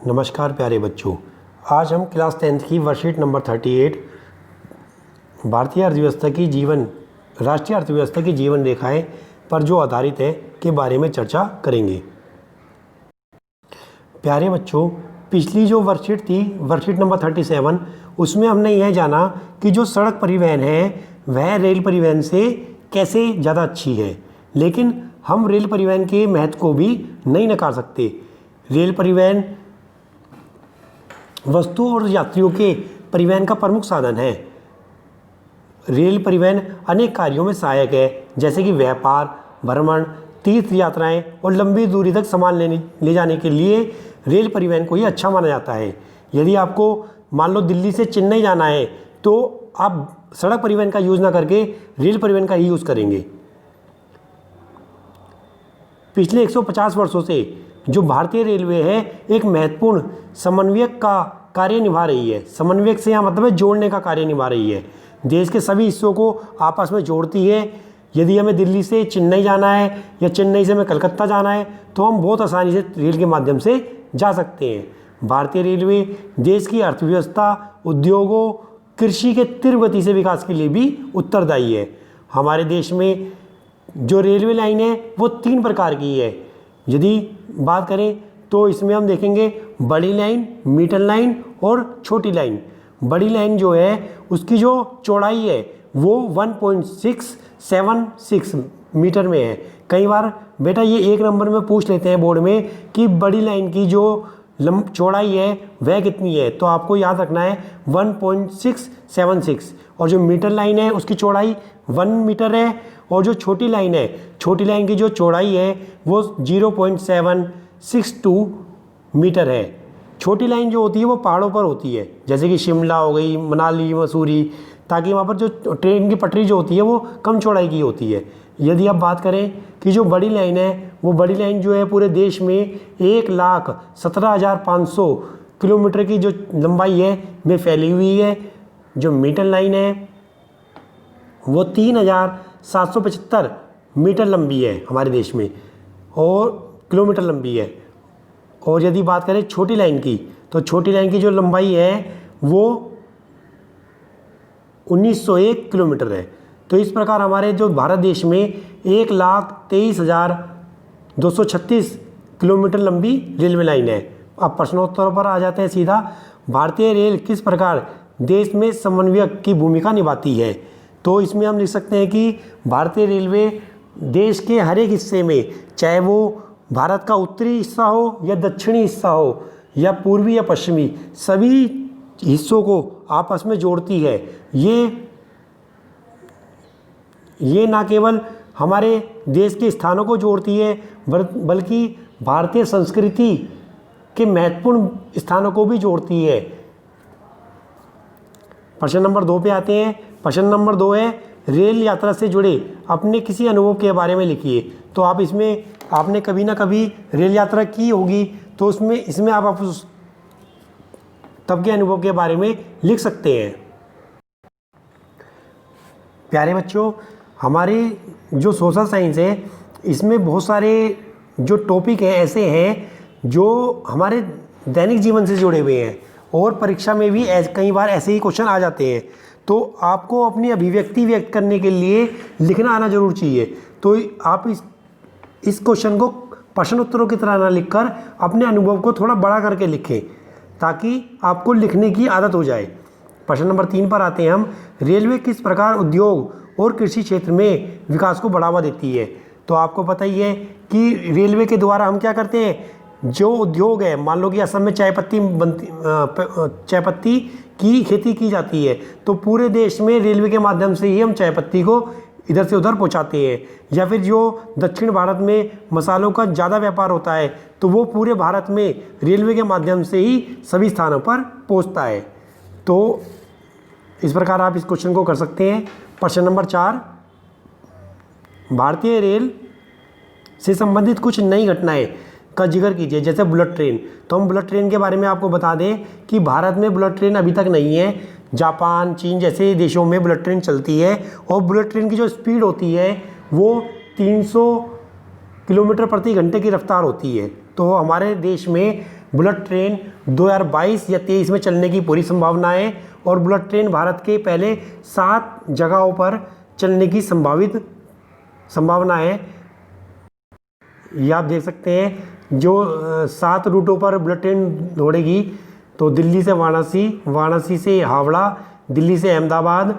नमस्कार प्यारे बच्चों, आज हम क्लास 10th की वर्कशीट नंबर 38 राष्ट्रीय अर्थव्यवस्था की जीवन रेखाएं पर जो आधारित है के बारे में चर्चा करेंगे। प्यारे बच्चों, पिछली जो वर्कशीट थी, वर्कशीट नंबर 37, उसमें हमने यह जाना कि जो सड़क परिवहन है वह रेल परिवहन से कैसे ज़्यादा अच्छी है, लेकिन हम रेल परिवहन के महत्व को भी नहीं नकार सकते। रेल परिवहन वस्तु और यात्रियों के परिवहन का प्रमुख साधन है। रेल परिवहन अनेक कार्यों में सहायक है, जैसे कि व्यापार, भ्रमण, तीर्थ यात्राएं और लंबी दूरी तक सामान ले जाने के लिए रेल परिवहन को ही अच्छा माना जाता है। यदि आपको मान लो दिल्ली से चेन्नई जाना है तो आप सड़क परिवहन का यूज़ ना करके रेल परिवहन का ही यूज़ करेंगे। पिछले 150 वर्षों से जो भारतीय रेलवे है एक महत्वपूर्ण समन्वयक का कार्य निभा रही है। समन्वयक से यहाँ मतलब है जोड़ने का कार्य निभा रही है। देश के सभी हिस्सों को आपस में जोड़ती है। यदि हमें दिल्ली से चेन्नई जाना है या चेन्नई से हमें कलकत्ता जाना है तो हम बहुत आसानी से रेल के माध्यम से जा सकते हैं। भारतीय रेलवे देश की अर्थव्यवस्था, उद्योगों, कृषि के तीव्र गति से विकास के लिए भी उत्तरदायी है। हमारे देश में जो रेलवे लाइन है वो 3 प्रकार की है। यदि बात करें तो इसमें हम देखेंगे बड़ी लाइन, मीटर लाइन और छोटी लाइन। बड़ी लाइन जो है उसकी जो चौड़ाई है वो 1.676 मीटर में है। कई बार बेटा ये 1 नंबर में पूछ लेते हैं बोर्ड में कि बड़ी लाइन की जो चौड़ाई है वह कितनी है, तो आपको याद रखना है 1.676। और जो मीटर लाइन है उसकी चौड़ाई 1 मीटर है, और जो छोटी लाइन है, छोटी लाइन की जो चौड़ाई है वो 0.762 मीटर है। छोटी लाइन जो होती है वो पहाड़ों पर होती है, जैसे कि शिमला हो गई, मनाली, मसूरी, ताकि वहाँ पर जो ट्रेन की पटरी जो होती है वो कम चौड़ाई की होती है। यदि आप बात करें कि जो बड़ी लाइन है, वो बड़ी लाइन जो है पूरे देश में 1,17,500 किलोमीटर की जो लंबाई है में फैली हुई है। जो मीटर लाइन है वो 3,775 मीटर लंबी है हमारे देश में, और किलोमीटर लंबी है। और यदि बात करें छोटी लाइन की, तो छोटी लाइन की जो लंबाई है वो 1901 किलोमीटर है। तो इस प्रकार हमारे जो भारत देश में 1,23,236 किलोमीटर लंबी रेलवे लाइन है। अब प्रश्नोत्तर पर आ जाते हैं सीधा। भारतीय रेल किस प्रकार देश में समन्वयक की भूमिका निभाती है? तो इसमें हम लिख सकते हैं कि भारतीय रेलवे देश के हर एक हिस्से में, चाहे वो भारत का उत्तरी हिस्सा हो या दक्षिणी हिस्सा हो या पूर्वी या पश्चिमी, सभी हिस्सों को आपस में जोड़ती है। ये ना केवल हमारे देश के स्थानों को जोड़ती है बल्कि भारतीय संस्कृति के महत्वपूर्ण स्थानों को भी जोड़ती है। प्रश्न नंबर 2 पे आते हैं। प्रश्न नंबर 2 है रेल यात्रा से जुड़े अपने किसी अनुभव के बारे में लिखिए। तो आप इसमें आपने कभी ना कभी रेल यात्रा की होगी, तो इसमें आप उस तब के अनुभव के बारे में लिख सकते हैं। प्यारे बच्चों, हमारी जो सोशल साइंस है इसमें बहुत सारे जो टॉपिक हैं ऐसे हैं जो हमारे दैनिक जीवन से जुड़े हुए हैं, और परीक्षा में भी कई बार ऐसे ही क्वेश्चन आ जाते हैं। तो आपको अपनी अभिव्यक्ति व्यक्त करने के लिए लिखना आना जरूर चाहिए। तो आप इस क्वेश्चन को प्रश्न उत्तरों की तरह ना लिखकर अपने अनुभव को थोड़ा बड़ा करके लिखें, ताकि आपको लिखने की आदत हो जाए। प्रश्न नंबर 3 पर आते हैं हम। रेलवे किस प्रकार उद्योग और कृषि क्षेत्र में विकास को बढ़ावा देती है? तो आपको पता ही है कि रेलवे के द्वारा हम क्या करते हैं, जो उद्योग है, मान लो कि असम में चाय पत्ती की खेती की जाती है, तो पूरे देश में रेलवे के माध्यम से ही हम चाय पत्ती को इधर से उधर पहुंचाते हैं। या फिर जो दक्षिण भारत में मसालों का ज़्यादा व्यापार होता है, तो वो पूरे भारत में रेलवे के माध्यम से ही सभी स्थानों पर पहुंचता है। तो इस प्रकार आप इस क्वेश्चन को कर सकते हैं। प्रश्न नंबर 4, भारतीय रेल से संबंधित कुछ नई घटनाएं का जिक्र कीजिए, जैसे बुलेट ट्रेन। तो हम बुलेट ट्रेन के बारे में आपको बता दें कि भारत में बुलेट ट्रेन अभी तक नहीं है। जापान, चीन जैसे देशों में बुलेट ट्रेन चलती है, और बुलेट ट्रेन की जो स्पीड होती है वो 300 किलोमीटर प्रति घंटे की रफ्तार होती है। तो हमारे देश में बुलेट ट्रेन 2022 या 23 में चलने की पूरी संभावना है और बुलेट ट्रेन भारत के पहले 7 जगहों पर चलने की संभावना है। ये आप देख सकते हैं जो 7 रूटों पर बुलेट ट्रेन दौड़ेगी, तो दिल्ली से वाराणसी, वाराणसी से हावड़ा, दिल्ली से अहमदाबाद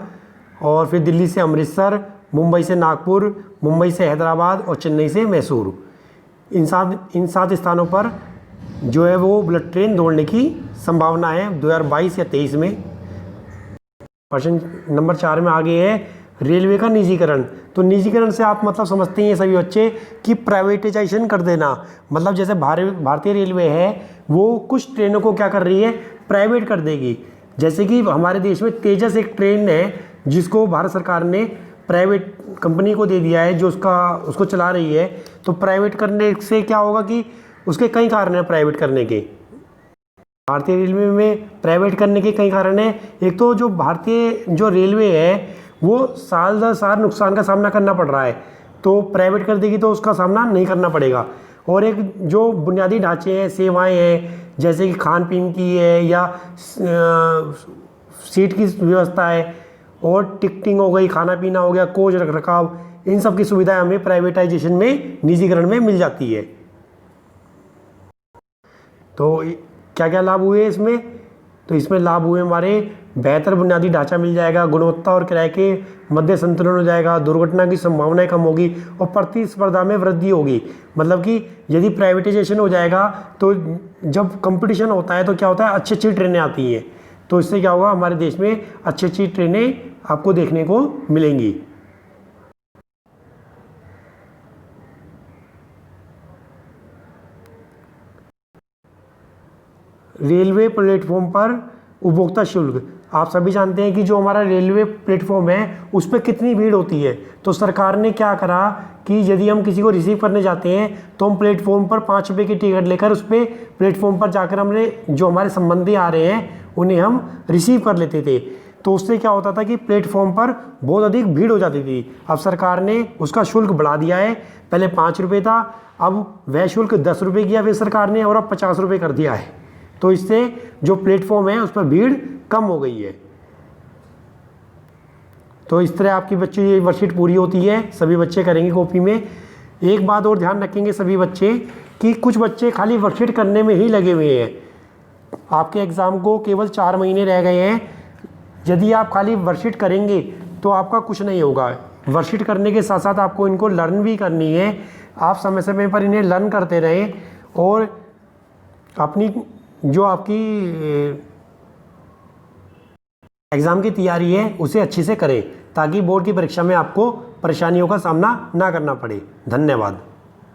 और फिर दिल्ली से अमृतसर, मुंबई से नागपुर, मुंबई से हैदराबाद और चेन्नई से मैसूर। इन 7 स्थानों पर जो है वो बुलेट ट्रेन दौड़ने की संभावना है 2022 या 23 में। प्रश्न नंबर 4 में आगे है रेलवे का निजीकरण। तो निजीकरण से आप मतलब समझते हैं सभी बच्चे कि प्राइवेटाइजेशन कर देना, मतलब जैसे भारतीय रेलवे है वो कुछ ट्रेनों को क्या कर रही है, प्राइवेट कर देगी। जैसे कि हमारे देश में तेजस एक ट्रेन है जिसको भारत सरकार ने प्राइवेट कंपनी को दे दिया है जो उसको चला रही है। तो प्राइवेट करने से क्या होगा कि उसके कई कारण हैं प्राइवेट करने के। भारतीय रेलवे में प्राइवेट करने के कई कारण हैं। एक तो जो भारतीय जो रेलवे है वो साल दर साल नुकसान का सामना करना पड़ रहा है, तो प्राइवेट कर देगी तो उसका सामना नहीं करना पड़ेगा। और एक जो बुनियादी ढांचे हैं, सेवाएं हैं, जैसे कि खान पीन की है या सीट की व्यवस्था है और टिकटिंग हो गई, खाना पीना हो गया, कोच रख रखाव, इन सब की सुविधाएं हमें प्राइवेटाइजेशन में, निजीकरण में मिल जाती है। तो क्या क्या लाभ हुए इसमें? तो इसमें लाभ हुए हमारे बेहतर बुनियादी ढांचा मिल जाएगा, गुणवत्ता और किराए के मध्य संतुलन हो जाएगा, दुर्घटना की संभावनाएं कम होगी और प्रतिस्पर्धा में वृद्धि होगी। मतलब कि यदि प्राइवेटाइजेशन हो जाएगा तो जब कंपटीशन होता है तो क्या होता है, अच्छी अच्छी ट्रेनें आती हैं, तो इससे क्या होगा, हमारे देश में अच्छी अच्छी ट्रेनें आपको देखने को मिलेंगी। रेलवे प्लेटफॉर्म पर उपभोक्ता शुल्क। आप सभी जानते हैं कि जो हमारा रेलवे प्लेटफॉर्म है उस पर कितनी भीड़ होती है। तो सरकार ने क्या करा कि यदि हम किसी को रिसीव करने जाते हैं तो हम प्लेटफॉर्म पर 5 रुपये की टिकट लेकर उस पर प्लेटफॉर्म पर जाकर हमने जो हमारे संबंधी आ रहे हैं उन्हें हम रिसीव कर लेते थे। तो उससे क्या होता था कि प्लेटफॉर्म पर बहुत अधिक भीड़ हो जाती थी। अब सरकार ने उसका शुल्क बढ़ा दिया है, पहले 5 रुपये था, अब वह शुल्क 10 रुपये किया फिर सरकार ने और अब 50 रुपये कर दिया है। तो इससे जो प्लेटफॉर्म है उस पर भीड़ कम हो गई है। तो इस तरह आपकी बच्चों की वर्कशीट पूरी होती है, सभी बच्चे करेंगे कॉपी में। एक बात और ध्यान रखेंगे सभी बच्चे कि कुछ बच्चे खाली वर्कशीट करने में ही लगे हुए हैं। आपके एग्ज़ाम को केवल 4 महीने रह गए हैं। यदि आप खाली वर्कशीट करेंगे तो आपका कुछ नहीं होगा। वर्कशीट करने के साथ साथ आपको इनको लर्न भी करनी है। आप समय समय पर इन्हें लर्न करते रहें और अपनी जो आपकी एग्ज़ाम की तैयारी है उसे अच्छे से करें ताकि बोर्ड की परीक्षा में आपको परेशानियों का सामना ना करना पड़े। धन्यवाद।